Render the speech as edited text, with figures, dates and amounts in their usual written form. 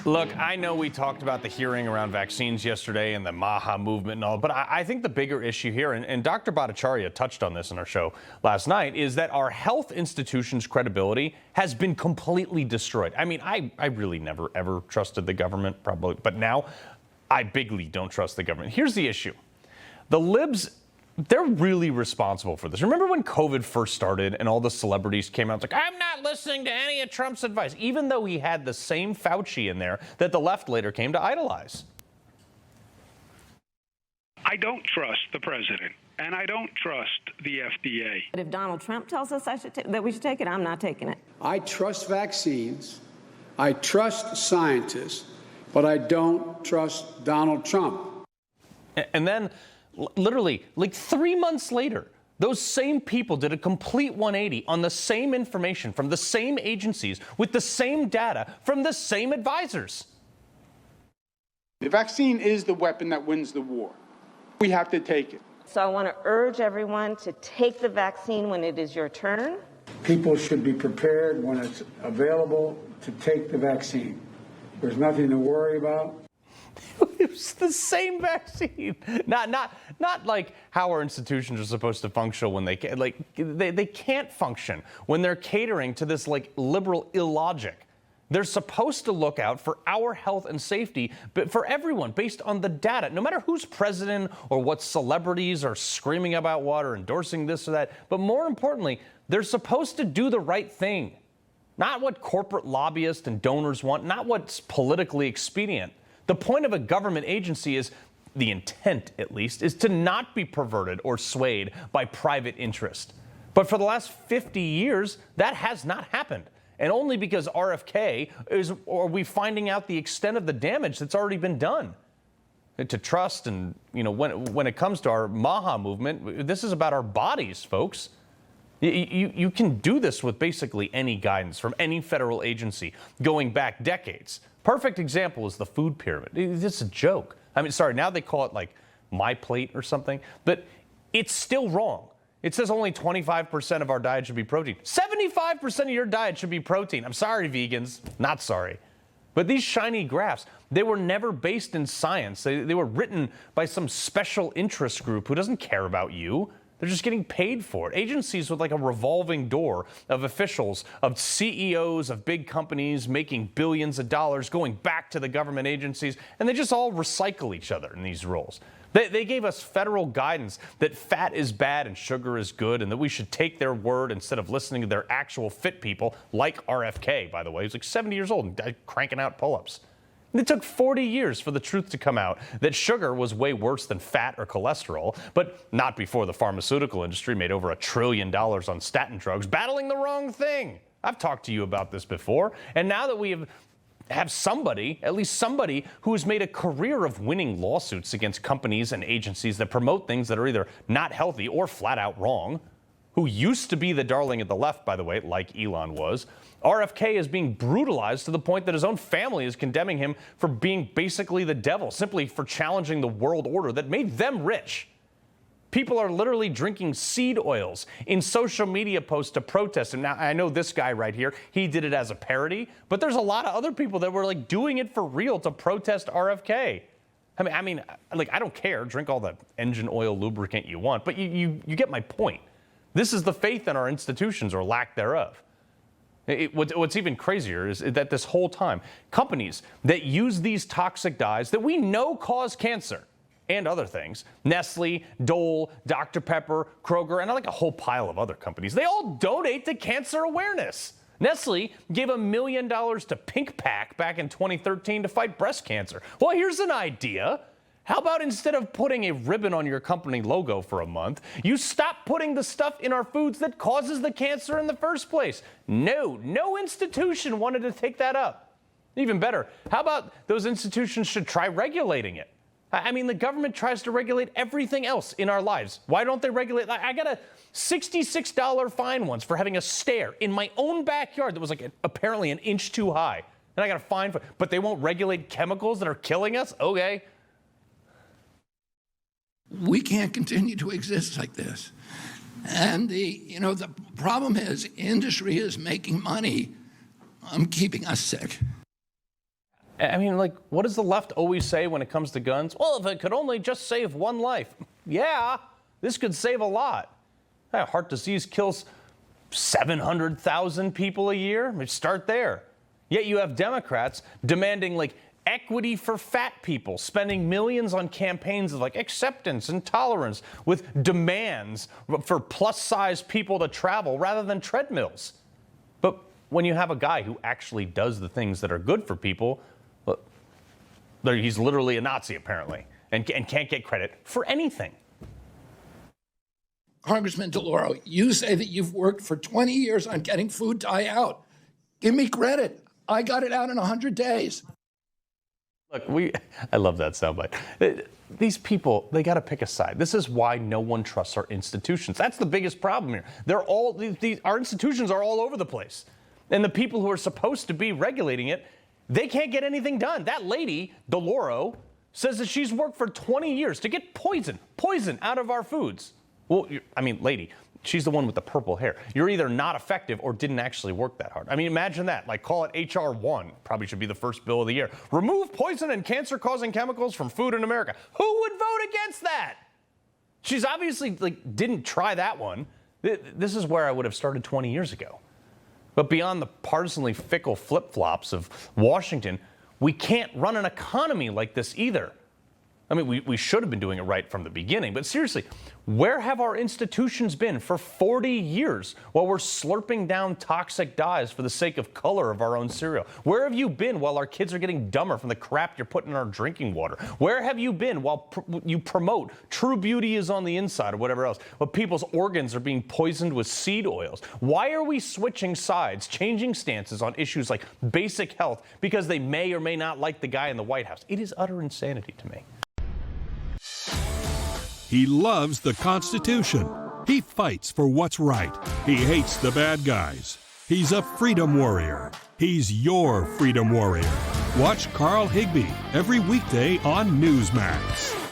Look, I know we talked about the hearing around vaccines yesterday and the MAHA movement and all, but I think the bigger issue here, and Dr. Bhattacharya touched on this in our show last night, is that our health institutions' credibility has been completely destroyed. I mean, I really never, ever trusted the government, probably, but now I bigly don't trust the government. Here's the issue. The libs, they're really responsible for this. Remember when COVID first started and all the celebrities came out, it's like, I'm not listening to any of Trump's advice, even though he had the same Fauci in there that the left later came to idolize. I don't trust the president, and I don't trust the FDA. But if Donald Trump tells us that we should take it, I'm not taking it. I trust vaccines, I trust scientists, but I don't trust Donald Trump. And then, literally, like 3 months later, those same people did a complete 180 on the same information from the same agencies with the same data from the same advisors. The vaccine is the weapon that wins the war. We have to take it. So I want to urge everyone to take the vaccine when it is your turn. People should be prepared when it's available to take the vaccine. There's nothing to worry about. It's the same vaccine. Not like how our institutions are supposed to function when they can't function when they're catering to this like liberal illogic. They're supposed to look out for our health and safety, but for everyone based on the data, no matter who's president or what celebrities are screaming about what or endorsing this or that. But more importantly, they're supposed to do the right thing, not what corporate lobbyists and donors want, not what's politically expedient. The point of a government agency is, the intent at least, is to not be perverted or swayed by private interest. But for the last 50 years, that has not happened. And only because RFK are we finding out the extent of the damage that's already been done. To trust and, when it comes to our MAHA movement, this is about our bodies, folks. You can do this with basically any guidance from any federal agency going back decades. Perfect example is the food pyramid. It's a joke. I mean, sorry, now they call it like My Plate or something, but it's still wrong. It says only 25% of our diet should be protein. 75% of your diet should be protein. I'm sorry, vegans, not sorry. But these shiny graphs, they were never based in science. They were written by some special interest group who doesn't care about you. They're just getting paid for it. Agencies with like a revolving door of officials, of CEOs of big companies making billions of dollars going back to the government agencies, and they just all recycle each other in these roles. They gave us federal guidance that fat is bad and sugar is good and that we should take their word instead of listening to their actual fit people, like RFK, by the way. He's like 70 years old and cranking out pull-ups. It took 40 years for the truth to come out that sugar was way worse than fat or cholesterol, but not before the pharmaceutical industry made over $1 trillion on statin drugs, battling the wrong thing. I've talked to you about this before, and now that we have somebody, at least somebody, who has made a career of winning lawsuits against companies and agencies that promote things that are either not healthy or flat out wrong, who used to be the darling of the left, by the way, like Elon was, RFK is being brutalized to the point that his own family is condemning him for being basically the devil, simply for challenging the world order that made them rich. People are literally drinking seed oils in social media posts to protest him. Now, I know this guy right here, he did it as a parody, but there's a lot of other people that were like doing it for real to protest RFK. I mean, I don't care. Drink all the engine oil lubricant you want, but you get my point. This is the faith in our institutions or lack thereof. What's even crazier is that this whole time, companies that use these toxic dyes that we know cause cancer and other things, Nestle, Dole, Dr. Pepper, Kroger, and like a whole pile of other companies, they all donate to cancer awareness. Nestle gave $1 million to Pink Pack back in 2013 to fight breast cancer. Well, here's an idea. How about instead of putting a ribbon on your company logo for a month, you stop putting the stuff in our foods that causes the cancer in the first place? No institution wanted to take that up. Even better, how about those institutions should try regulating it? I mean, the government tries to regulate everything else in our lives. Why don't they regulate? I got a $66 fine once for having a stair in my own backyard that was like apparently an inch too high. And I got a fine for, but they won't regulate chemicals that are killing us? Okay. We can't continue to exist like this. And the problem is industry is making money on keeping us sick. I mean, like, what does the left always say when it comes to guns? Well, if it could only just save one life. Yeah, this could save a lot. Heart disease kills 700,000 people a year. Start there. Yet you have Democrats demanding, like, equity for fat people, spending millions on campaigns of, like, acceptance and tolerance with demands for plus-size people to travel rather than treadmills. But when you have a guy who actually does the things that are good for people, well, he's literally a Nazi, apparently, and can't get credit for anything. Congressman DeLauro, you say that you've worked for 20 years on getting food dye out. Give me credit. I got it out in 100 days. Look, I love that soundbite. These people, they got to pick a side. This is why no one trusts our institutions. That's the biggest problem here. Our institutions are all over the place. And the people who are supposed to be regulating it, they can't get anything done. That lady, DeLauro, says that she's worked for 20 years to get poison out of our foods. Well, I mean, lady, she's the one with the purple hair. You're either not effective or didn't actually work that hard. I mean, imagine that. Like, call it HR 1. Probably should be the first bill of the year. Remove poison and cancer-causing chemicals from food in America. Who would vote against that? She's obviously, like, didn't try that one. This is where I would have started 20 years ago. But beyond the partisanly fickle flip-flops of Washington, we can't run an economy like this either. I mean, we should have been doing it right from the beginning. But seriously, where have our institutions been for 40 years while we're slurping down toxic dyes for the sake of color of our own cereal? Where have you been while our kids are getting dumber from the crap you're putting in our drinking water? Where have you been while you promote true beauty is on the inside or whatever else, but people's organs are being poisoned with seed oils? Why are we switching sides, changing stances on issues like basic health because they may or may not like the guy in the White House? It is utter insanity to me. He loves the Constitution. He fights for what's right. He hates the bad guys. He's a freedom warrior. He's your freedom warrior. Watch Carl Higbie every weekday on Newsmax.